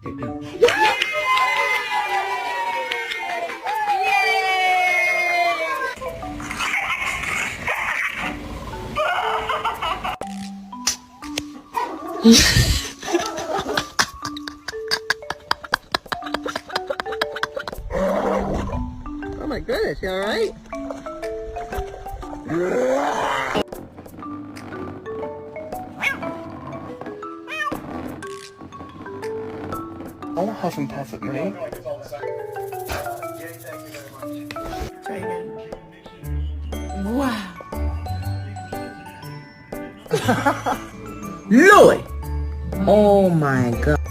Oh my goodness, you alright? I'll huff and puff at me. Try again. Wow. Lord! Oh my God.